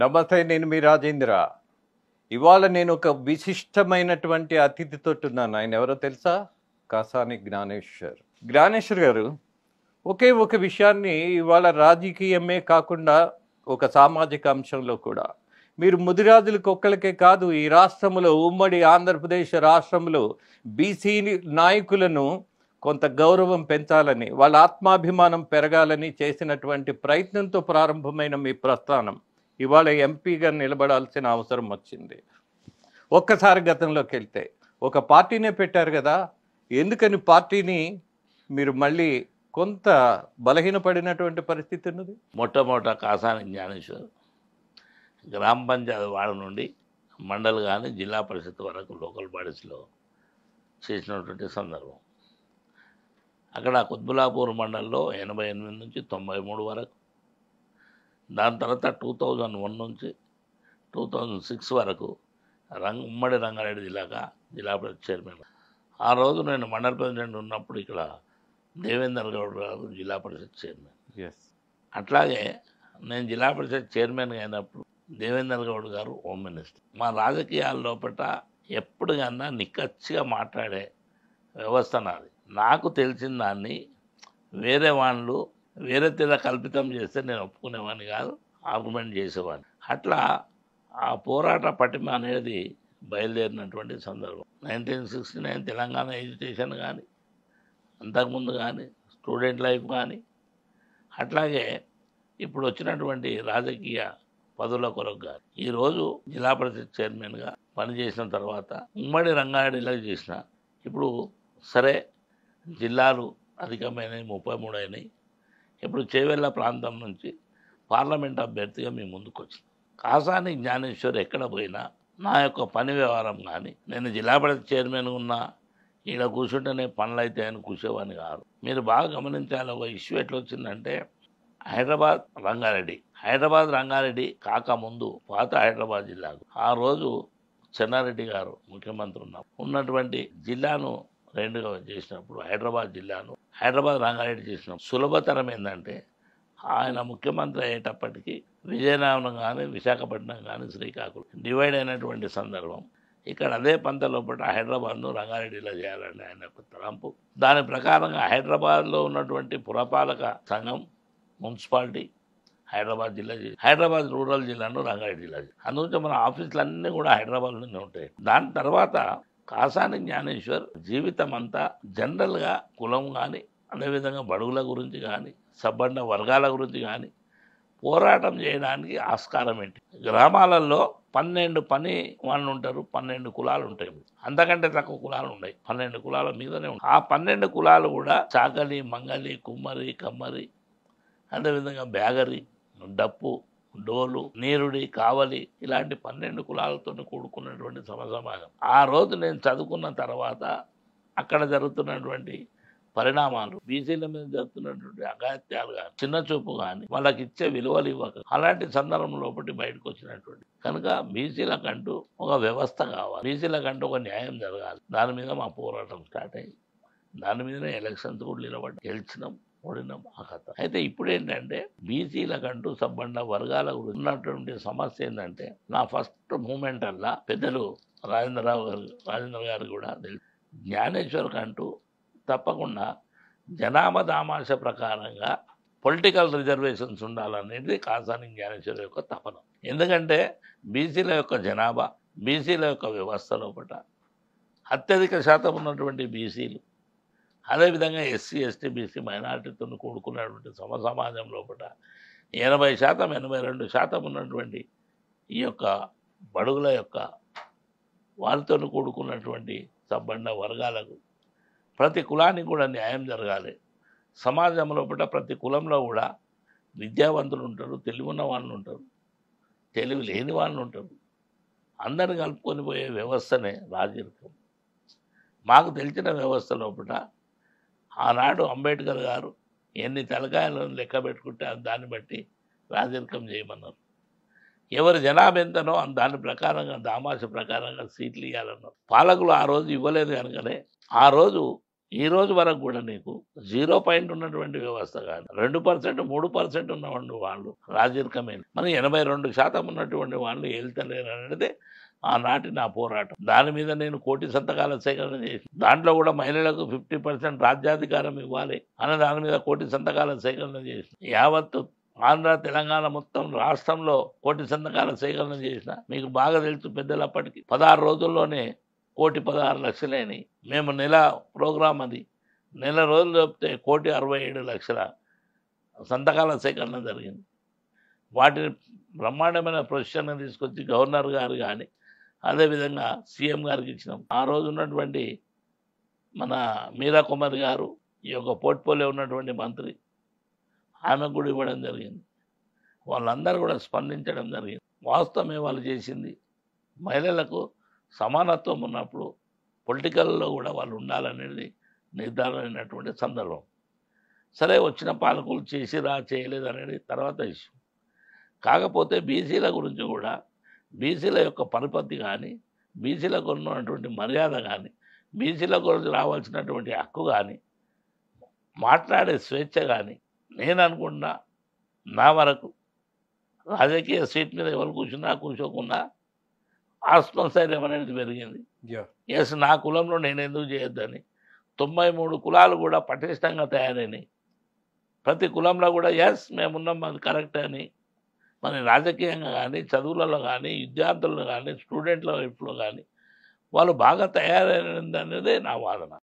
నమస్తే, నేను మీ రాజేంద్ర. ఇవాళ నేను ఒక విశిష్టమైనటువంటి అతిథితోటి ఉన్నాను. ఆయన ఎవరో తెలుసా? కాసాని జ్ఞానేశ్వర్. జ్ఞానేశ్వర్ గారు ఒకే ఒక విషయాన్ని ఇవాళ రాజకీయమే కాకుండా ఒక సామాజిక అంశంలో కూడా మీరు ముదిరాజులకు ఒక్కరికే కాదు, ఈ రాష్ట్రంలో ఉమ్మడి ఆంధ్రప్రదేశ్ రాష్ట్రంలో బీసీ నాయకులను కొంత గౌరవం పెంచాలని, వాళ్ళ ఆత్మాభిమానం పెరగాలని చేసినటువంటి ప్రయత్నంతో ప్రారంభమైన మీ ప్రస్థానం ఇవాళ ఎంపీగా నిలబడాల్సిన అవసరం వచ్చింది. ఒక్కసారి గతంలోకి వెళ్తే ఒక పార్టీనే పెట్టారు కదా, ఎందుకని పార్టీని మీరు మళ్ళీ కొంత బలహీనపడినటువంటి పరిస్థితి ఉన్నది? మొట్టమొదట కాసాని జ్ఞానేశ్వర్ గ్రామ పంచాయతీ వార్డు నుండి మండల్ కానీ జిల్లా పరిషత్ వరకు లోకల్ బాడీస్లో చేసినటువంటి సందర్భం. అక్కడ కుత్బులాపూర్ మండల్లో 88 నుంచి 93 వరకు, దాని తర్వాత 2001 నుంచి 2006 వరకు ఉమ్మడి రంగారెడ్డి జిల్లా పరిషత్ చైర్మన్. ఆ రోజు నేను మండల ప్రెసిడెంట్ ఉన్నప్పుడు ఇక్కడ దేవేందర్ గౌడ్ గారు జిల్లా పరిషత్ చైర్మన్. అట్లాగే నేను జిల్లా పరిషత్ చైర్మన్ అయినప్పుడు దేవేందర్ గౌడ్ గారు హోమ్ మినిస్టర్. మా రాజకీయాల లోపల ఎప్పుడు కన్నా నిక్కచ్చిగా మాట్లాడే వ్యవస్థ నాది. నాకు తెలిసిన దాన్ని వేరే వాళ్ళు వేరే తీర కల్పితం చేస్తే నేను ఒప్పుకునేవాడిని కాదు, ఆర్గ్యుమెంట్ చేసేవాడిని. అట్లా ఆ పోరాట పటిమ అనేది బయలుదేరినటువంటి సందర్భం. 1969 తెలంగాణ ఎడ్యుకేషన్ కానీ, అంతకుముందు కానీ స్టూడెంట్ లైఫ్ కానీ, అట్లాగే ఇప్పుడు వచ్చినటువంటి రాజకీయ పదవుల కొరకు కానీ, ఈరోజు జిల్లా పరిషత్ చైర్మన్గా పనిచేసిన తర్వాత ఉమ్మడి రంగారెడ్డిలో చేసిన, ఇప్పుడు సరే జిల్లాలు అధికమైనవి, 33 అయినాయి. ఇప్పుడు చేవెళ్ళ ప్రాంతం నుంచి పార్లమెంట్ అభ్యర్థిగా మీ ముందుకు వచ్చిన కాసాని జ్ఞానేశ్వర్ ఎక్కడ పోయినా నా యొక్క పని వ్యవహారం కానీ, నేను జిల్లా పరిషత్ చైర్మన్ ఉన్నా ఈడ కూర్చుంటేనే పనులు అయితే అని కూర్చోవాని కాదు. మీరు బాగా గమనించాలి. ఒక ఇష్యూ ఎట్లా వచ్చిందంటే, హైదరాబాద్ రంగారెడ్డి కాకముందు పాత హైదరాబాద్ జిల్లాకు ఆ రోజు చెన్నారెడ్డి గారు ముఖ్యమంత్రి ఉన్నటువంటి జిల్లాను రెండుగా చేసినప్పుడు హైదరాబాద్ రంగారెడ్డి చేసినప్పుడు సులభతరం ఏంటంటే, ఆయన ముఖ్యమంత్రి అయ్యేటప్పటికీ విజయనగరం కానీ విశాఖపట్నం కానీ శ్రీకాకుళం డివైడ్ అయినటువంటి సందర్భం. ఇక్కడ అదే పంత లోపల హైదరాబాద్ను రంగారెడ్డిలో చేయాలని ఆయన యొక్క తలంపు. దాని ప్రకారంగా హైదరాబాద్లో ఉన్నటువంటి పురపాలక సంఘం, మున్సిపాలిటీ హైదరాబాద్ రూరల్ జిల్లాను రంగారెడ్డి జిల్లా. అందుకే మన ఆఫీసులన్నీ కూడా హైదరాబాద్లోనే ఉంటాయి. దాని తర్వాత కాసాని జ్ఞానేశ్వర్ జీవితం అంతా జనరల్గా కులం కానీ, అదేవిధంగా బడుగుల గురించి కానీ, సబ్బండ వర్గాల గురించి కానీ పోరాటం చేయడానికి ఆస్కారం ఏంటి. గ్రామాలలో 12 పని వాళ్ళు ఉంటారు, 12 కులాలు ఉంటాయి. అంతకంటే తక్కువ కులాలు ఉన్నాయి, 12 కులాల మీదనే ఉంటాయి. ఆ 12 కులాలు కూడా చాకలి, మంగలి, కుమ్మరి, కమ్మరి, అదేవిధంగా బ్యాగరి, డప్పు, డోలు, నీరుడి, కావలి, ఇలాంటి 12 కులాలతో కూడుకున్నటువంటి సమాజం. ఆ రోజు నేను చదువుకున్న తర్వాత అక్కడ జరుగుతున్నటువంటి పరిణామాలు, బీసీల మీద జరుగుతున్నటువంటి అగాత్యాలు కానీ, చిన్న చూపు కానీ, వాళ్ళకి ఇచ్చే విలువలు ఇవ్వక, అలాంటి సందర్భంలో బయటకు వచ్చినటువంటి కనుక బీసీలకంటూ ఒక వ్యవస్థ కావాలి, బీసీలకంటూ ఒక న్యాయం జరగాలి. దాని మీద మా పోరాటం స్టార్ట్ అయ్యి దాని మీదనే ఎలక్షన్స్ కూడా నిలబడి గెలిచినాం, ఓడినాం ఆ కథ. అయితే ఇప్పుడు ఏంటంటే, బీసీలకంటూ సబ్బండ వర్గాల గురించి ఉన్నటువంటి సమస్య ఏంటంటే, నా ఫస్ట్ మూమెంట్ అలా పెద్దలు రాజేంద్ర గారు కూడా తెలుసు, జ్ఞానేశ్వర్ కంటూ తప్పకుండా జనాభా దామాష ప్రకారంగా పొలిటికల్ రిజర్వేషన్స్ ఉండాలనేది కాసాని జ్ఞానేశ్వర్ యొక్క తపన. ఎందుకంటే బీసీల యొక్క జనాభా, బీసీల యొక్క వ్యవస్థ లోపల అత్యధిక శాతం ఉన్నటువంటి బీసీలు, అదేవిధంగా ఎస్సీ, ఎస్టీ, బీసీ మైనారిటీతో కూడుకున్నటువంటి సమాజం లోపల 80%, 82% ఉన్నటువంటి ఈ యొక్క బడుగుల యొక్క వాళ్ళతో కూడుకున్నటువంటి సబ్బండ వర్గాలకు, ప్రతి కులానికి కూడా న్యాయం జరగాలి. సమాజం లోపల ప్రతి కులంలో కూడా విద్యావంతులు ఉంటారు, తెలివి ఉన్న వాళ్ళు ఉంటారు, తెలివి లేని వాళ్ళు ఉంటారు. అందరిని కలుపుకొని పోయే వ్యవస్థనే రాజకీయం. మాకు తెలిసిన వ్యవస్థ లోపల ఆనాడు అంబేద్కర్ గారు ఎన్ని తలకాయలను లెక్క పెట్టుకుంటే దాన్ని బట్టి రాజకీయం చేయమన్నారు. ఎవరి జనాభా ఎంతనో దాని ప్రకారంగా దామాష ప్రకారంగా సీట్లు ఇవ్వాలన్నారు. పాలకులు ఆ రోజు ఇవ్వలేదు కనుకనే ఆ రోజు ఈ రోజు వరకు కూడా నీకు 0 ఉన్నటువంటి వ్యవస్థ కానీ 2%, 3% ఉన్నటువంటి వాళ్ళు రాజరికమైన మరి 82% ఉన్నటువంటి వాళ్ళు వెళ్తలేరు అనేది ఆనాటి నా పోరాటం. దాని మీద నేను కోటి సంతకాల సేకరణ చేసి దాంట్లో కూడా మహిళలకు 50% రాజ్యాధికారం ఇవ్వాలి అనే దాని మీద కోటి సంతకాల సేకరణ చేసి యావత్తు ఆంధ్ర తెలంగాణ మొత్తం రాష్ట్రంలో కోటి సంతకాల సేకరణ చేసిన మీకు బాగా తెలుసు పెద్దలప్పటికి 16 రోజుల్లోనే 1,16,00,000 మేము నెల ప్రోగ్రాం అది నెల రోజులు చెప్తే 1,67,00,000 సంతకాల సేకరణ జరిగింది. వాటిని బ్రహ్మాండమైన ప్రొసిషన్ తీసుకొచ్చి గవర్నర్ గారు కానీ అదేవిధంగా సీఎం గారికి ఇచ్చినాం. ఆ రోజు ఉన్నటువంటి మన మీరా కుమార్ గారు ఈ యొక్క పోర్ట్ఫోలియో ఉన్నటువంటి మంత్రి ఆమెకు కూడా ఇవ్వడం జరిగింది. వాళ్ళందరూ కూడా స్పందించడం జరిగింది. వాస్తవమే వాళ్ళు చేసింది. మహిళలకు సమానత్వం ఉన్నప్పుడు పొలిటికల్లో కూడా వాళ్ళు ఉండాలనేది నిర్ధారణ అయినటువంటి సందర్భం. సరే వచ్చిన పాలకులు చేసిరా చేయలేదు అనేది తర్వాత ఇష్యూ. కాకపోతే బీసీల గురించి కూడా బీసీల యొక్క పరిపత్తి కానీ బీసీలకు ఉన్నటువంటి మర్యాద కానీ బీసీల గురించి రావాల్సినటువంటి హక్కు కానీ మాట్లాడే స్వేచ్ఛ కానీ నేను అనుకున్నా నా వరకు రాజకీయ సీట్ మీద ఎవరు కూర్చోకున్నా ఆత్మస్థైర్యం అనేది పెరిగింది. ఎస్ నా కులంలో నేను ఎందుకు చేయొద్దని 93 కులాలు కూడా పటిష్టంగా తయారైనాయి. ప్రతి కులంలో కూడా ఎస్ మేమున్నాం అది కరెక్ట్ అని మన రాజకీయంగా కానీ చదువులలో కానీ విద్యార్థులలో కానీ స్టూడెంట్ల వైపులో కానీ వాళ్ళు బాగా తయారైనది అనేది నా వాదన.